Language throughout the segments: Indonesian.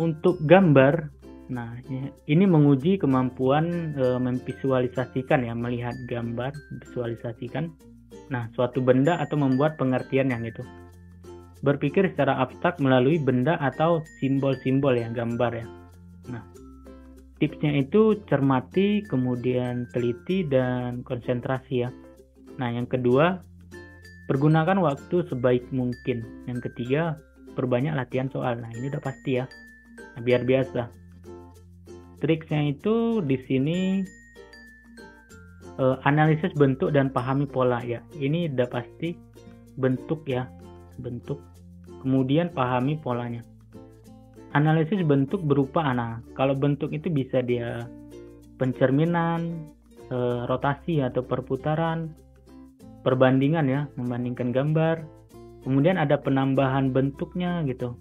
Untuk gambar, nah ini menguji kemampuan memvisualisasikan ya, melihat gambar, visualisasikan. Nah, suatu benda atau membuat pengertian yang itu. Berpikir secara abstrak melalui benda atau simbol-simbol ya, gambar ya. Nah, tipsnya itu cermati, kemudian teliti dan konsentrasi ya. Nah, yang kedua, pergunakan waktu sebaik mungkin. Yang ketiga, perbanyak latihan soal. Nah, ini udah pasti ya. Nah, biar biasa. Triksnya itu di sini analisis bentuk dan pahami pola ya. Ini udah pasti bentuk ya, bentuk. Kemudian pahami polanya. Analisis bentuk berupa kalau bentuk itu bisa dia pencerminan, rotasi atau perputaran, perbandingan ya, membandingkan gambar. Kemudian ada penambahan bentuknya gitu,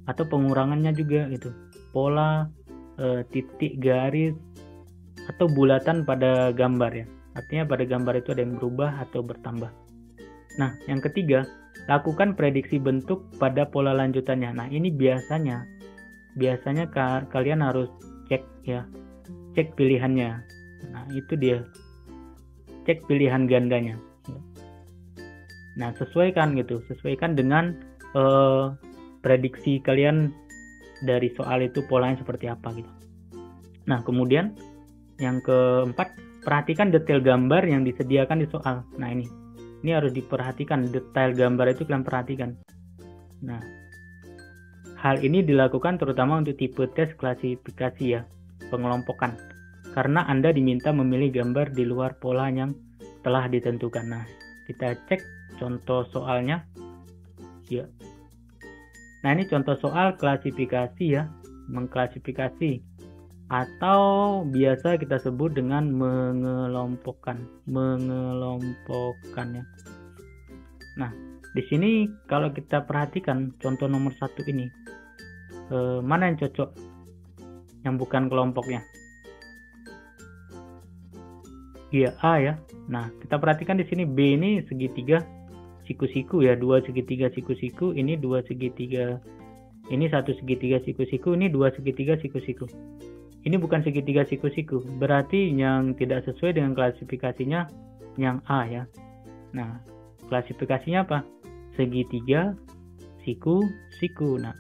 atau pengurangannya juga gitu. Pola, titik, garis, atau bulatan pada gambar ya. Artinya pada gambar itu ada yang berubah atau bertambah. Nah, yang ketiga, lakukan prediksi bentuk pada pola lanjutannya. Nah, ini biasanya kalian harus cek ya, cek pilihannya. Nah, itu dia, cek pilihan gandanya. Nah, sesuaikan dengan prediksi kalian dari soal itu, polanya seperti apa gitu. Nah, kemudian yang keempat, perhatikan detail gambar yang disediakan di soal. Nah, ini harus diperhatikan, detail gambar itu kalian perhatikan. Nah, hal ini dilakukan terutama untuk tipe tes klasifikasi ya, pengelompokan. Karena Anda diminta memilih gambar di luar pola yang telah ditentukan. Nah, kita cek contoh soalnya. Ya. Nah, ini contoh soal klasifikasi ya, mengklasifikasi. Atau biasa kita sebut dengan mengelompokkan ya. Nah, di sini kalau kita perhatikan contoh nomor 1 ini, mana yang cocok, yang bukan kelompoknya? Iya, A ya. Nah, kita perhatikan di sini B ini segitiga siku-siku ya, 2 segitiga siku-siku, ini 2 segitiga, ini 1 segitiga siku-siku, ini 2 segitiga siku-siku. Ini bukan segitiga siku-siku, berarti yang tidak sesuai dengan klasifikasinya yang A ya. Nah, klasifikasinya apa? Segitiga siku-siku. Nah,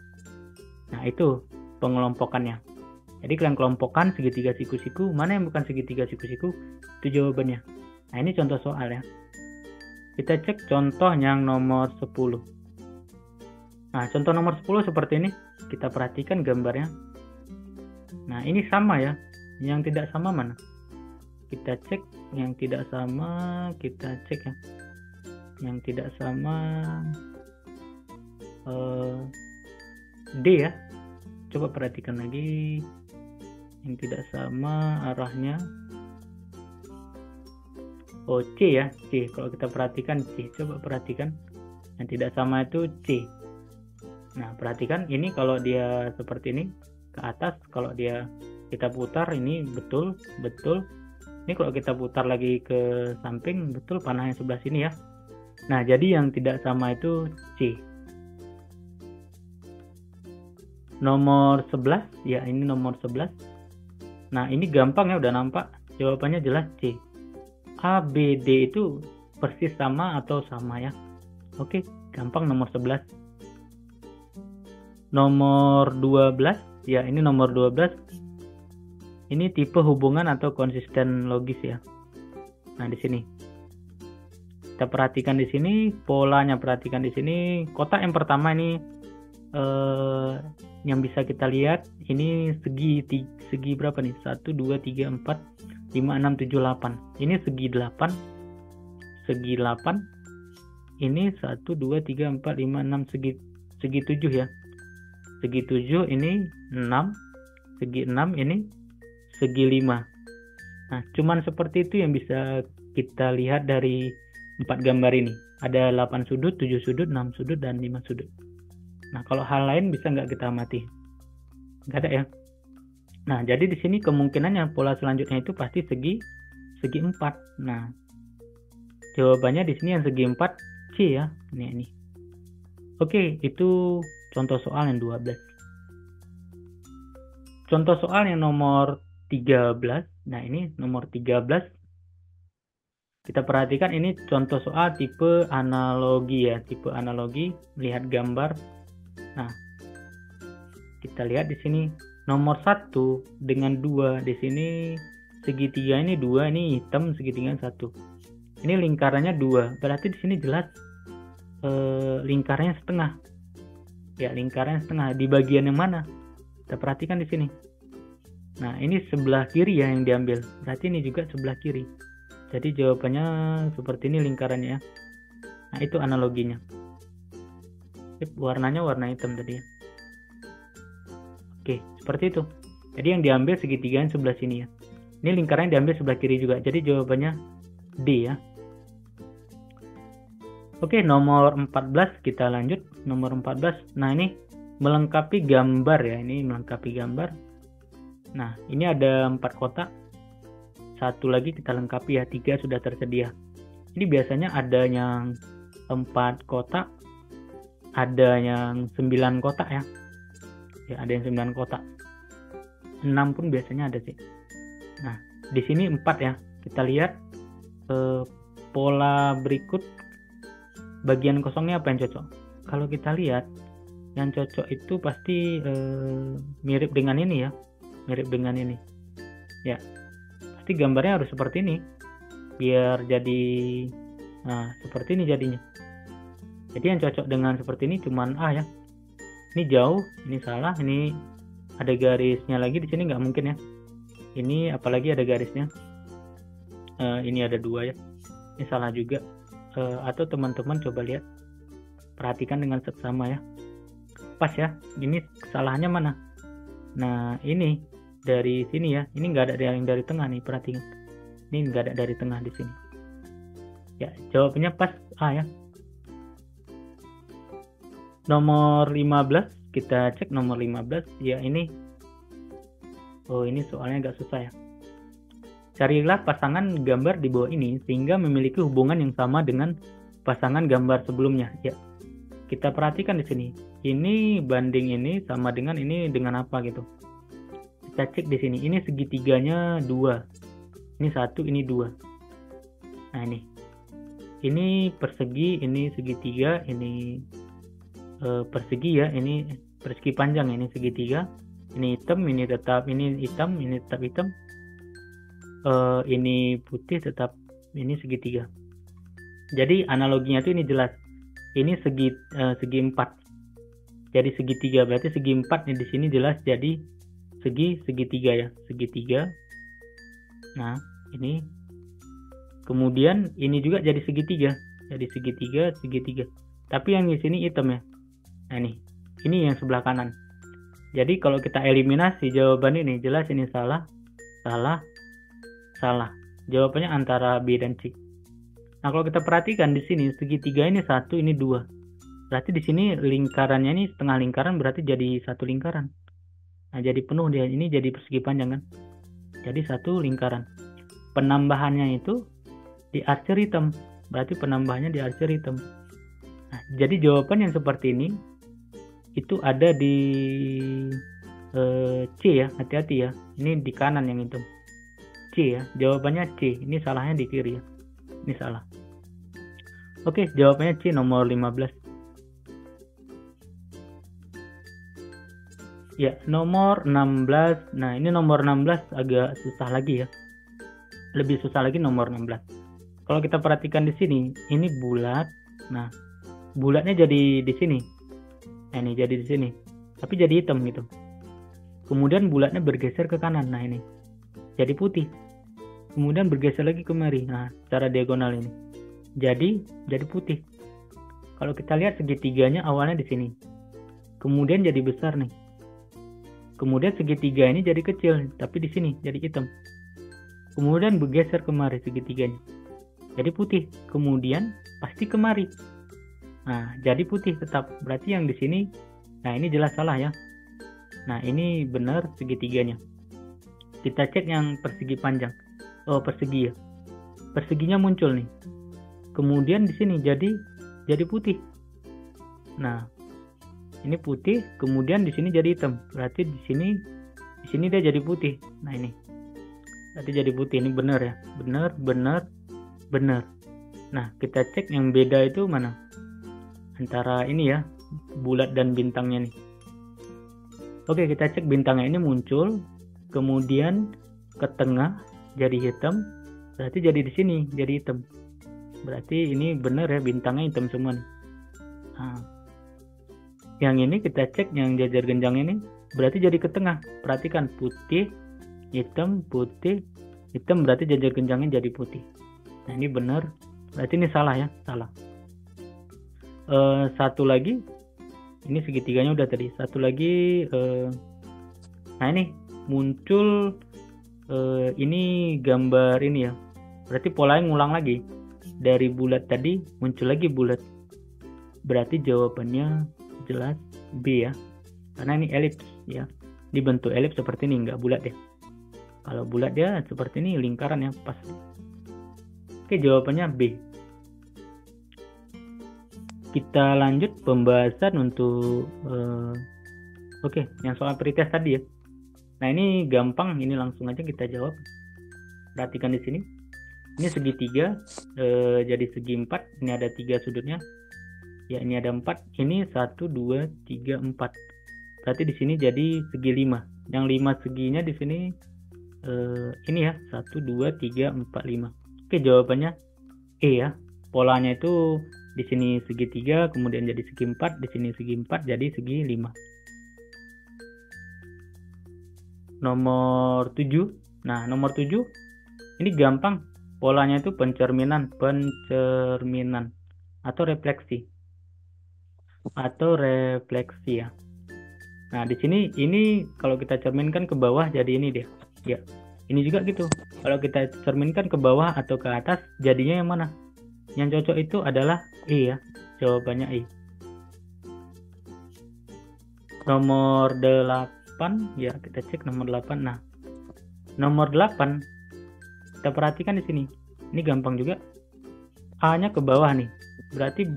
itu pengelompokannya. Jadi kalian kelompokkan segitiga siku-siku, mana yang bukan segitiga siku-siku, itu jawabannya. Nah, ini contoh soal ya. Kita cek contoh yang nomor 10. Nah, contoh nomor 10 seperti ini. Kita perhatikan gambarnya. Nah, ini sama ya. Yang tidak sama mana? Kita cek yang tidak sama, kita cek ya. Yang tidak sama D ya. Coba perhatikan lagi. Yang tidak sama arahnya. Oh, C ya, C. Kalau kita perhatikan C, coba perhatikan. Yang tidak sama itu C. Nah, perhatikan ini kalau dia seperti ini ke atas, kalau dia kita putar ini betul. Ini kalau kita putar lagi ke samping, betul panah yang sebelah sini ya. Nah, jadi yang tidak sama itu C. Nomor 11, ya ini nomor 11. Nah, ini gampang ya, udah nampak. Jawabannya jelas C. A, B, D itu persis sama atau sama ya. Oke, gampang nomor 11. Nomor 12, ya ini nomor 12. Ini tipe hubungan atau konsisten logis ya. Nah, di sini. Kita perhatikan di sini, polanya perhatikan di sini. Kotak yang pertama ini yang bisa kita lihat ini segi berapa nih? 1 2 3 4 5 6 7 8. Ini segi 8. Segi 8. Ini 1 2 3 4 5 6 segi 7 ya. Segi 7 ini 6. Segi 6 ini segi 5. Nah, cuman seperti itu yang bisa kita lihat dari 4 gambar ini. Ada 8 sudut, 7 sudut, 6 sudut, dan 5 sudut. Nah, kalau hal lain bisa nggak kita amati? Nggak ada ya. Nah, jadi di sini kemungkinannya pola selanjutnya itu pasti segi 4. Nah, jawabannya di sini yang segi 4 C ya. Ini. Oke, itu contoh soal yang 12. contoh soal yang nomor 13. Nah, ini nomor 13. Kita perhatikan ini contoh soal tipe analogi ya, tipe analogi melihat gambar. Nah, kita lihat di sini nomor 1 dengan 2. Di sini segitiga ini 2, ini hitam, segitiga 1. Ini lingkarannya 2. Berarti di sini jelas lingkarannya setengah. Ya, lingkarannya setengah. Di bagian yang mana? Kita perhatikan di sini. Nah, ini sebelah kiri ya yang diambil. Berarti ini juga sebelah kiri. Jadi jawabannya seperti ini lingkarannya ya. Nah, itu analoginya. Warnanya warna hitam tadi ya. Oke, seperti itu. Jadi yang diambil segitiga yang sebelah sini ya. Ini lingkarannya diambil sebelah kiri juga. Jadi jawabannya D ya. Oke, nomor 14 kita lanjut. Nomor 14. Nah, ini melengkapi gambar ya. Ini melengkapi gambar. Nah, ini ada 4 kotak. Satu lagi kita lengkapi ya, 3 sudah tersedia. Ini biasanya ada yang 4 kotak, ada yang 9 kotak ya. Ya, ada yang 9 kotak. 6 pun biasanya ada sih. Nah, di sini 4 ya. Kita lihat pola berikut. Bagian kosongnya apa yang cocok? Kalau kita lihat, yang cocok itu pasti mirip dengan ini ya. Mirip dengan ini. Ya. Gambarnya harus seperti ini biar jadi seperti ini jadinya. Jadi yang cocok dengan seperti ini cuman A ya. Ini jauh, ini salah, ini ada garisnya lagi di sini nggak mungkin ya. Ini apalagi ada garisnya. Ini ada 2 ya. Ini salah juga. Atau teman-teman coba lihat, perhatikan dengan seksama ya. Pas ya. Ini kesalahannya mana? Nah, ini dari sini ya, ini nggak ada yang dari tengah nih, perhatikan. Ini nggak ada dari tengah di sini. Ya, jawabannya pas A ya. Nomor 15, kita cek nomor 15 ya. Ini ini soalnya agak susah ya. Carilah pasangan gambar di bawah ini sehingga memiliki hubungan yang sama dengan pasangan gambar sebelumnya. Ya, kita perhatikan di sini. Ini banding ini sama dengan ini dengan apa gitu. Kita cek di sini, ini segitiganya 2, ini 1, ini 2. Nah, ini persegi, ini segitiga, ini persegi ya, ini persegi panjang, ini segitiga, ini hitam, ini tetap ini hitam, ini tetap hitam, ini putih tetap ini segitiga. Jadi analoginya tuh ini jelas. Ini segi 4. Jadi segitiga berarti segi 4 nih di sini jelas jadi segitiga ya, segitiga. Nah, ini kemudian ini juga jadi segitiga. Jadi segitiga. Tapi yang di sini hitam ya. Nah, ini yang sebelah kanan. Jadi kalau kita eliminasi jawaban ini jelas ini salah. Jawabannya antara B dan C. Nah, kalau kita perhatikan di sini segitiga ini 1, ini 2. Berarti di sini lingkarannya ini setengah lingkaran, berarti jadi 1 lingkaran. Nah, jadi penuh dia, ini jadi persegi panjang kan. Jadi 1 lingkaran. Penambahannya itu di arsir hitam. Berarti penambahannya di arsir hitam. Nah, jadi jawaban yang seperti ini itu ada di C ya, hati-hati ya. Ini di kanan yang hitam. C ya, jawabannya C. Ini salahnya di kiri ya. Ini salah. Oke, jawabannya C nomor 15. Ya, nomor 16. Nah, ini nomor 16 agak susah lagi ya. Lebih susah lagi nomor 16. Kalau kita perhatikan di sini, ini bulat. Nah, bulatnya jadi di sini. Nah, ini jadi di sini. Tapi jadi hitam gitu. Kemudian bulatnya bergeser ke kanan. Nah, ini jadi putih. Kemudian bergeser lagi kemari. Nah, secara diagonal ini. Jadi putih. Kalau kita lihat segitiganya awalnya di sini. Kemudian jadi besar nih. Kemudian segitiga ini jadi kecil, tapi di sini jadi hitam. Kemudian bergeser kemari segitiganya. Jadi putih. Kemudian pasti kemari. Nah, jadi putih tetap. Berarti yang di sini, nah ini jelas salah ya. Nah, ini benar segitiganya. Kita cek yang persegi panjang. Oh, persegi ya. Perseginya muncul nih. Kemudian di sini jadi putih. Nah, ini putih, kemudian di sini jadi hitam. Berarti di Di sini dia jadi putih. Nah ini. Berarti jadi putih. Ini benar ya. Benar, benar, benar. Nah, kita cek yang beda itu mana? Antara ini ya, bulat dan bintangnya nih. Oke, kita cek bintangnya ini muncul, kemudian ke tengah jadi hitam, berarti jadi di sini jadi hitam. Berarti ini benar ya, bintangnya hitam semua nih. Nah, yang ini kita cek yang jajar genjang ini, berarti jadi ke tengah. Perhatikan, putih, hitam, putih, hitam, berarti jajar genjangnya jadi putih. Nah, ini benar. Berarti ini salah ya, salah. Satu lagi, ini segitiganya udah tadi. Satu lagi, nah ini muncul ini gambar ini ya. Berarti polanya ngulang lagi. Dari bulat tadi muncul lagi bulat. Berarti jawabannya jelas B ya. Karena ini elips ya. Dibentuk elips seperti ini, nggak bulat ya. Kalau bulat dia seperti ini lingkaran ya, pas. Oke, jawabannya B. Kita lanjut pembahasan untuk oke, yang soal pretest tadi ya. Nah, ini gampang, ini langsung aja kita jawab. Perhatikan di sini. Ini segitiga, jadi segi 4. Ini ada 3 sudutnya. Ya, ini ada 4. Ini 1, 2, 3, 4. Berarti di sini jadi segi 5. Yang 5 seginya di sini ini ya, 1, 2, 3, 4, 5. Oke, jawabannya E ya. Polanya itu di sini segitiga, kemudian jadi segi 4, di sini segi 4, jadi segi 5. Nomor 7. Nah, nomor 7 ini gampang. Polanya itu pencerminan atau refleksi. Ya. Nah, di sini ini kalau kita cerminkan ke bawah jadi ini deh. Ya. Ini juga gitu. Kalau kita cerminkan ke bawah atau ke atas, jadinya yang mana? Yang cocok itu adalah E ya. Jawabannya E. Nomor 8, ya kita cek nomor 8. Nah, nomor 8 kita perhatikan di sini. Ini gampang juga. A-nya ke bawah nih. Berarti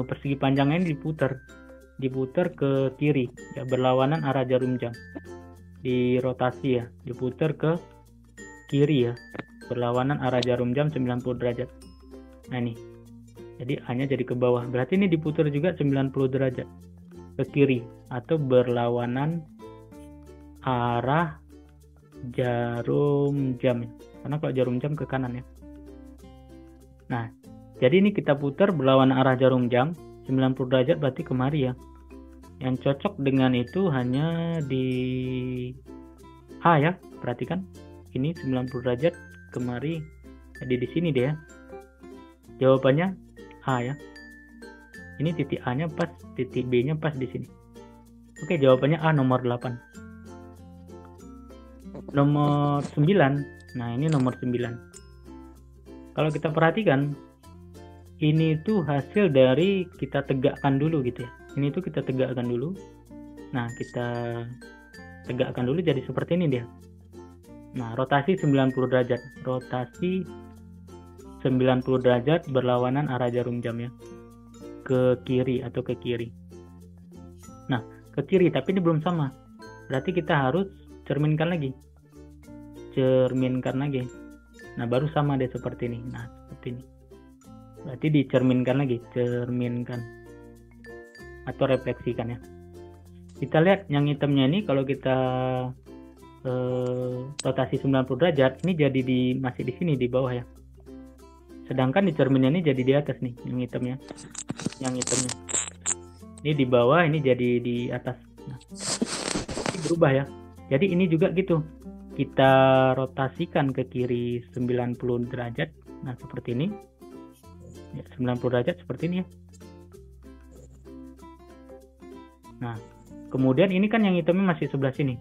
persegi panjangnya ini diputar ke kiri, ya, berlawanan arah jarum jam. Dirotasi ya, diputar ke kiri ya, berlawanan arah jarum jam 90 derajat. Nah ini, jadi A-nya jadi ke bawah. Berarti ini diputar juga 90 derajat ke kiri atau berlawanan arah jarum jam. Karena kalau jarum jam ke kanan ya. Nah, jadi ini kita putar berlawanan arah jarum jam 90 derajat, berarti kemari ya. Yang cocok dengan itu hanya di A ya. Perhatikan, ini 90 derajat kemari, jadi di sini deh ya. Jawabannya A ya. Ini titik A-nya pas, titik B-nya pas di sini. Oke, jawabannya A, nomor 8. Nomor 9. Nah, ini nomor 9. Kalau kita perhatikan, ini tuh hasil dari kita tegakkan dulu gitu ya. Ini tuh kita tegakkan dulu. Nah, kita tegakkan dulu jadi seperti ini dia. Nah, rotasi 90 derajat. Rotasi 90 derajat berlawanan arah jarum jam ya. Ke kiri atau ke kiri. Nah, ke kiri, tapi ini belum sama. Berarti kita harus cerminkan lagi. Nah, baru sama deh seperti ini. Nah, seperti ini. Berarti dicerminkan lagi, cerminkan atau refleksikan ya. Kita lihat yang hitamnya ini, kalau kita rotasi 90 derajat, ini jadi masih di sini di bawah ya. Sedangkan di cerminnya ini jadi di atas nih, yang hitamnya. Ini di bawah, ini jadi di atas. Nah, ini berubah ya. Jadi ini juga gitu. Kita rotasikan ke kiri 90 derajat. Nah, seperti ini. Ya, 90 derajat seperti ini ya. Nah, kemudian ini kan yang hitamnya masih sebelah sini.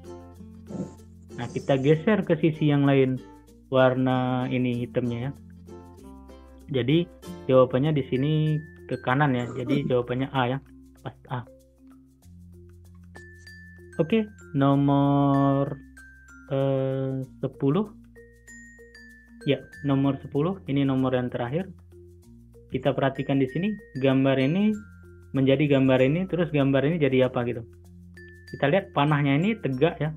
Nah, kita geser ke sisi yang lain warna ini hitamnya ya. Jadi jawabannya di sini ke kanan ya. Jadi jawabannya A ya. Pas A. Oke, nomor 10. Ya, nomor 10. Ini nomor yang terakhir. Kita perhatikan di sini, gambar ini menjadi gambar ini, terus gambar ini jadi apa gitu. Kita lihat panahnya ini tegak ya.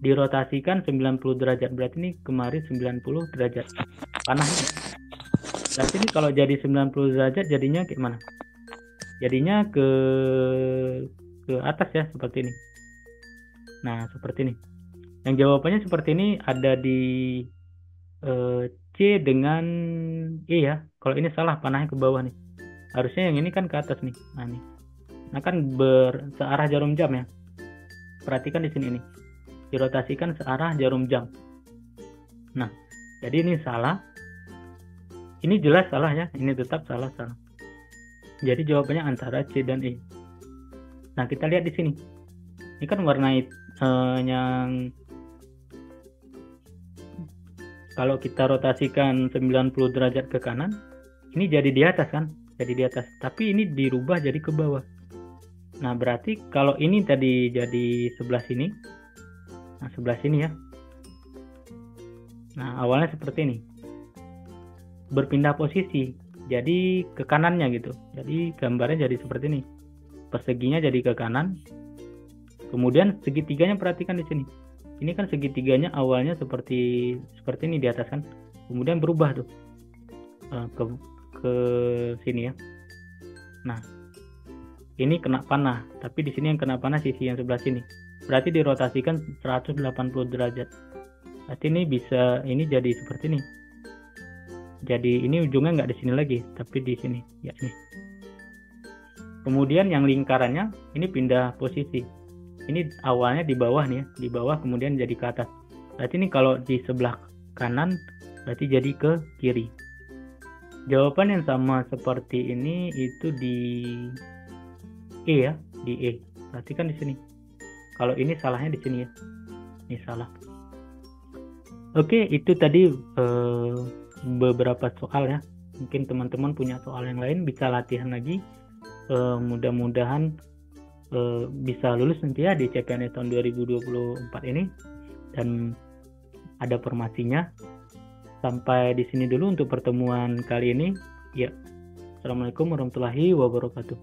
dirotasikan 90 derajat. Berarti ini kemarin 90 derajat panahnya. Berarti ini kalau jadi 90 derajat jadinya kayak mana? Jadinya ke atas ya, seperti ini. Nah, seperti ini. Yang jawabannya seperti ini, ada di C dengan E ya. Kalau ini salah, panahnya ke bawah nih. Harusnya yang ini kan ke atas nih. Nah, nih. Nah, kan searah jarum jam ya. Perhatikan di sini ini. Dirotasikan searah jarum jam. Nah, jadi ini salah. Ini jelas salah ya. Ini tetap salah. Jadi jawabannya antara C dan E. Nah, kita lihat di sini. Ini kan warna yang kalau kita rotasikan 90 derajat ke kanan, ini jadi di atas kan? Jadi di atas. Tapi ini dirubah jadi ke bawah. Nah, berarti kalau ini tadi jadi sebelah sini. Nah, sebelah sini ya. Nah, awalnya seperti ini. Berpindah posisi. Jadi ke kanannya gitu. Jadi gambarnya jadi seperti ini. Perseginya jadi ke kanan. Kemudian segitiganya perhatikan di sini. Ini kan segitiganya awalnya seperti ini di atas kan. Kemudian berubah tuh ke sini ya. Nah, ini kena panah, tapi di sini yang kena panah sisi yang sebelah sini. Berarti dirotasikan 180 derajat. Berarti ini jadi seperti ini. Jadi ini ujungnya nggak di sini lagi, tapi di sini ya, ini. Kemudian yang lingkarannya ini pindah posisi. Ini awalnya di bawah nih ya, di bawah kemudian jadi ke atas. Berarti ini kalau di sebelah kanan berarti jadi ke kiri. Jawaban yang sama seperti ini itu di E ya, di E. Perhatikan di sini. Kalau ini salahnya di sini ya. Ini salah. Oke, itu tadi beberapa soal ya. Mungkin teman-teman punya soal yang lain, bisa latihan lagi. Mudah-mudahan bisa lulus nanti ya di CPNS tahun 2024 ini, dan ada formasinya. Sampai di sini dulu untuk pertemuan kali ini. Ya, Assalamualaikum warahmatullahi wabarakatuh.